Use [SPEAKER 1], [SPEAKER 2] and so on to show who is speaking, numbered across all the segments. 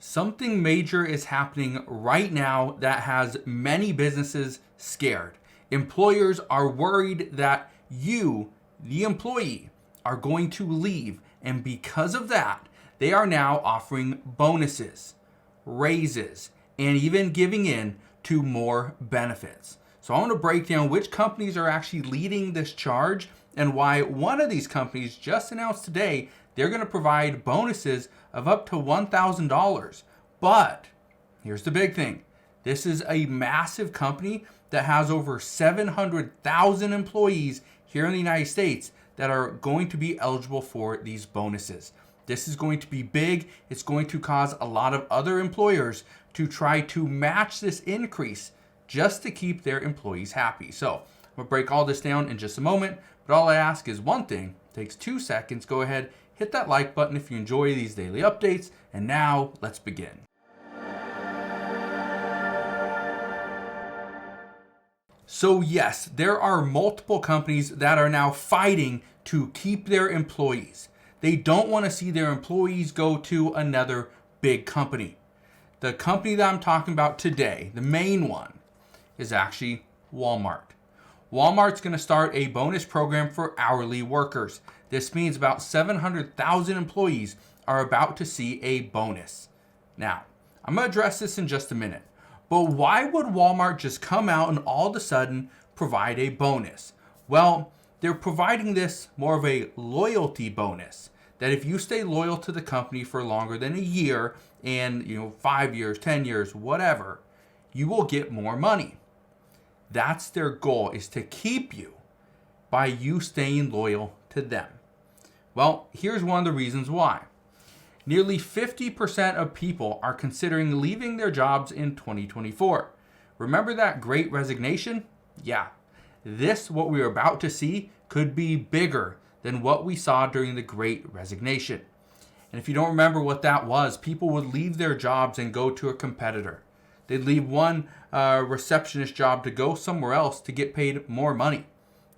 [SPEAKER 1] Something major is happening right now that has many businesses scared. Employers are worried that you, the employee, are going to leave, and because of that, they are now offering bonuses, raises, and even giving in to more benefits. So I want to break down which companies are actually leading this charge and why one of these companies just announced today they're going to provide bonuses of up to $1,000. But here's the big thing. This is a massive company that has over 700,000 employees here in the United States that are going to be eligible for these bonuses. This is going to be big. It's going to cause a lot of other employers to try to match this increase just to keep their employees happy. So I'm going to break all this down in just a moment, but all I ask is one thing. It takes 2 seconds. Go ahead, hit that like button if you enjoy these daily updates, and now let's begin. So yes, there are multiple companies that are now fighting to keep their employees. They don't want to see their employees go to another big company. The company that I'm talking about today, the main one, is actually Walmart. Walmart's going to start a bonus program for hourly workers. This means about 700,000 employees are about to see a bonus. Now, I'm going to address this in just a minute, but why would Walmart just come out and all of a sudden provide a bonus? Well, they're providing this more of a loyalty bonus, that if you stay loyal to the company for longer than a year and 5 years, 10 years, whatever, you will get more money. That's their goal, is to keep you by you staying loyal to them. Well, here's one of the reasons why. Nearly 50% of people are considering leaving their jobs in 2024. Remember that great resignation? Yeah. What we're about to see could be bigger than what we saw during the great resignation. And if you don't remember what that was, people would leave their jobs and go to a competitor. They'd leave one receptionist job to go somewhere else to get paid more money,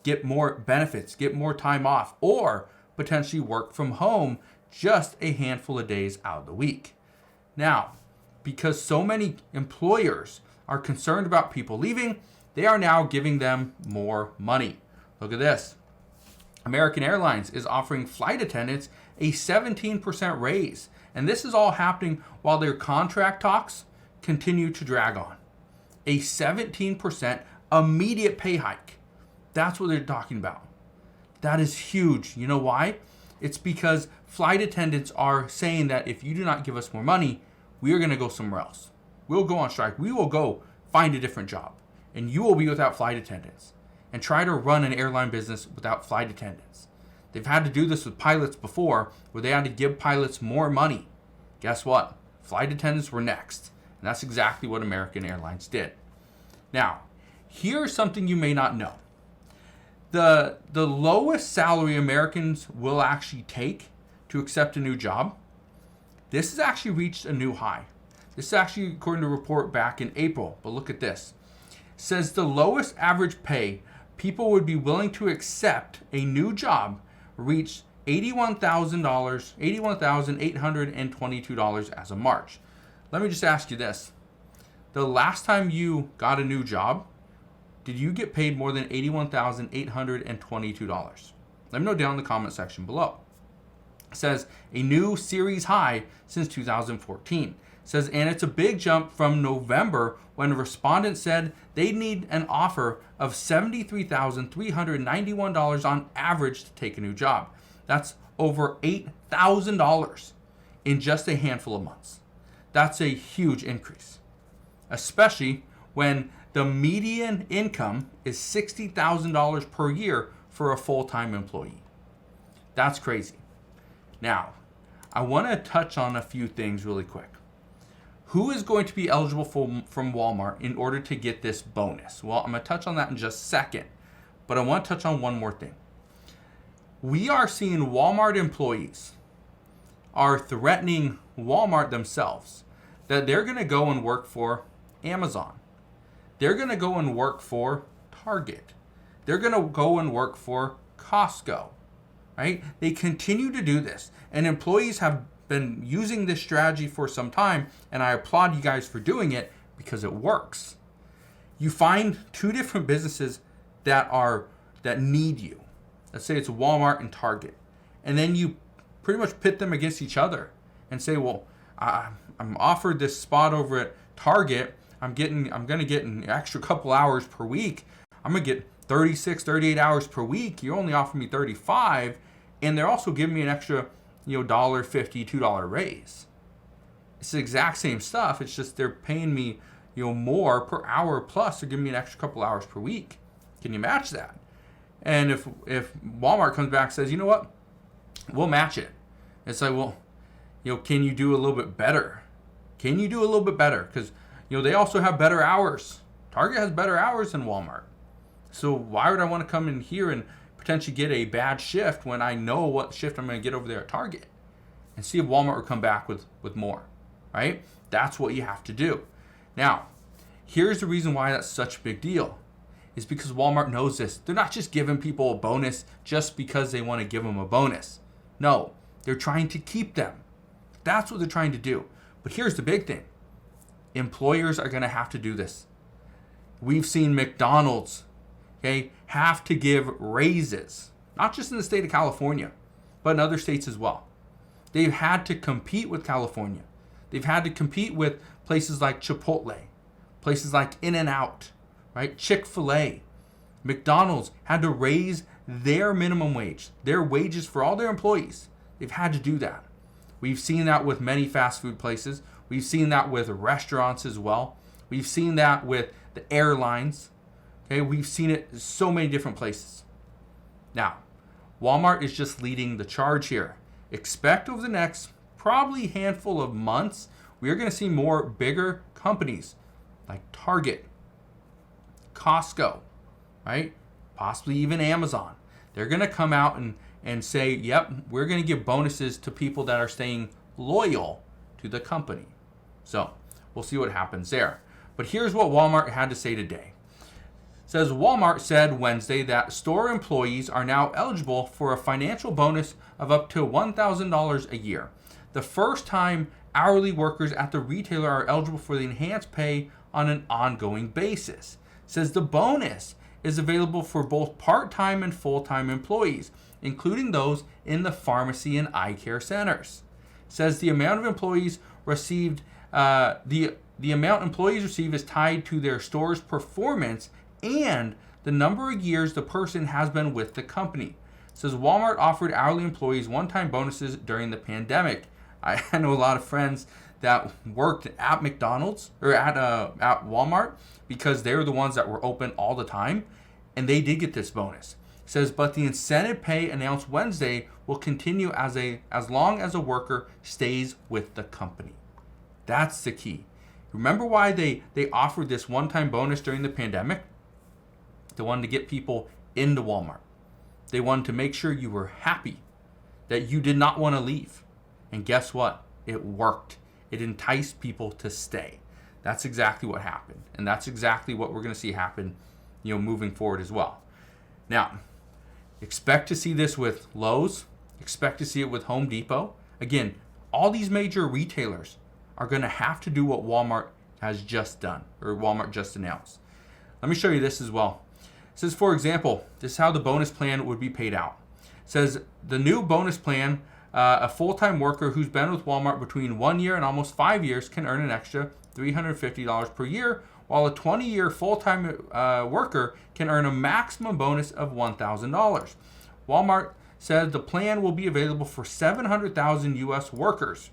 [SPEAKER 1] get more benefits, get more time off, or potentially work from home just a handful of days out of the week. Now, because so many employers are concerned about people leaving, they are now giving them more money. Look at this. American Airlines is offering flight attendants a 17% raise. And this is all happening while their contract talks continue to drag on. A 17% immediate pay hike. That's what they're talking about. That is huge. You know why? It's because flight attendants are saying that if you do not give us more money, we are going to go somewhere else. We'll go on strike. We will go find a different job. And you will be without flight attendants. And try to run an airline business without flight attendants. They've had to do this with pilots before, where they had to give pilots more money. Guess what? Flight attendants were next. And that's exactly what American Airlines did. Now, here's something you may not know. The lowest salary Americans will actually take to accept a new job, this has actually reached a new high. This is actually according to a report back in April, but look at this. It says the lowest average pay people would be willing to accept a new job reached $81,822 as of March. Let me just ask you this. The last time you got a new job, did you get paid more than $81,822? Let me know down in the comment section below. It says a new series high since 2014. It says, and it's a big jump from November when respondents said they need an offer of $73,391 on average to take a new job. That's over $8,000 in just a handful of months. That's a huge increase, especially when the median income is $60,000 per year for a full-time employee. That's crazy. Now, I want to touch on a few things really quick. Who is going to be eligible from Walmart in order to get this bonus? Well, I'm going to touch on that in just a second, but I want to touch on one more thing. We are seeing Walmart employees are threatening Walmart themselves that they're going to go and work for Amazon. They're going to go and work for Target. They're going to go and work for Costco, right? They continue to do this, and employees have been using this strategy for some time, and I applaud you guys for doing it because it works. You find two different businesses that need you. Let's say it's Walmart and Target. And then you pretty much pit them against each other and say, well, I'm offered this spot over at Target. I'm going to get an extra couple hours per week. I'm going to get 36, 38 hours per week. You only offer me 35. And they're also giving me an extra, $1.50, $2 raise. It's the exact same stuff. It's just they're paying me, more per hour, plus they're giving me an extra couple hours per week. Can you match that? And if Walmart comes back and says, you know what, we'll match it. It's like, well, can you do a little bit better? Can you do a little bit better? Because, they also have better hours. Target has better hours than Walmart. So why would I want to come in here and potentially get a bad shift when I know what shift I'm going to get over there at Target? And see if Walmart will come back with more, right? That's what you have to do. Now, here's the reason why that's such a big deal. Is because Walmart knows this. They're not just giving people a bonus just because they want to give them a bonus. No, they're trying to keep them. That's what they're trying to do. But here's the big thing. Employers are going to have to do this. We've seen McDonald's, have to give raises, not just in the state of California, but in other states as well. They've had to compete with California. They've had to compete with places like Chipotle, places like In-N-Out, right? Chick-fil-A. McDonald's had to raise their minimum wage, their wages for all their employees. They've had to do that. We've seen that with many fast food places. We've seen that with restaurants as well. We've seen that with the airlines. We've seen it in so many different places. Now, Walmart is just leading the charge here. Expect over the next probably handful of months, we are going to see more bigger companies like Target, Costco, right? Possibly even Amazon. They're going to come out and say, yep, we're going to give bonuses to people that are staying loyal to the company. So we'll see what happens there. But here's what Walmart had to say today. It says Walmart said Wednesday that store employees are now eligible for a financial bonus of up to $1,000 a year. The first time hourly workers at the retailer are eligible for the enhanced pay on an ongoing basis. It says the bonus is available for both part-time and full-time employees, including those in the pharmacy and eye care centers. It says the amount of employees received, the amount employees receive is tied to their store's performance and the number of years the person has been with the company. It says Walmart offered hourly employees one-time bonuses during the pandemic. I know a lot of friends that worked at McDonald's or at Walmart because they were the ones that were open all the time, and they did get this bonus. It says, but the incentive pay announced Wednesday will continue as long as a worker stays with the company. That's the key. Remember why they offered this one-time bonus during the pandemic? They wanted to get people into Walmart. They wanted to make sure you were happy, that you did not want to leave. And guess what? It worked. It enticed people to stay. That's exactly what happened. And that's exactly what we're going to see happen, moving forward as well. Now, expect to see this with Lowe's. Expect to see it with Home Depot. Again, all these major retailers are going to have to do what Walmart has just done, or Walmart just announced. Let me show you this as well. It says, for example, this is how the bonus plan would be paid out. It says the new bonus plan, a full-time worker who's been with Walmart between 1 year and almost 5 years can earn an extra $350 per year, while a 20-year full-time worker can earn a maximum bonus of $1,000. Walmart said the plan will be available for 700,000 U.S. workers.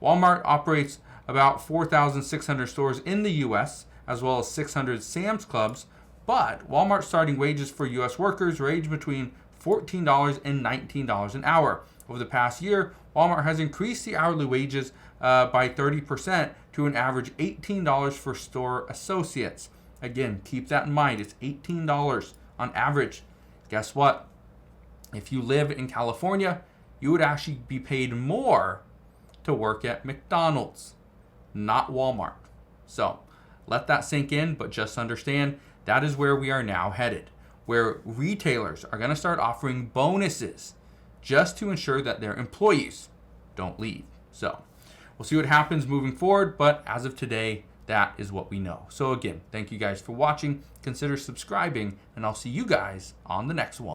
[SPEAKER 1] Walmart operates about 4,600 stores in the U.S., as well as 600 Sam's Clubs, but Walmart starting wages for U.S. workers range between $14 and $19 an hour. Over the past year, Walmart has increased the hourly wages by 30% to an average $18 for store associates. Again, keep that in mind. It's $18 on average. Guess what? If you live in California, you would actually be paid more to work at McDonald's, not Walmart. So let that sink in, but just understand that is where we are now headed, where retailers are going to start offering bonuses just to ensure that their employees don't leave. So we'll see what happens moving forward, but as of today, that is what we know. So again, thank you guys for watching. Consider subscribing, and I'll see you guys on the next one.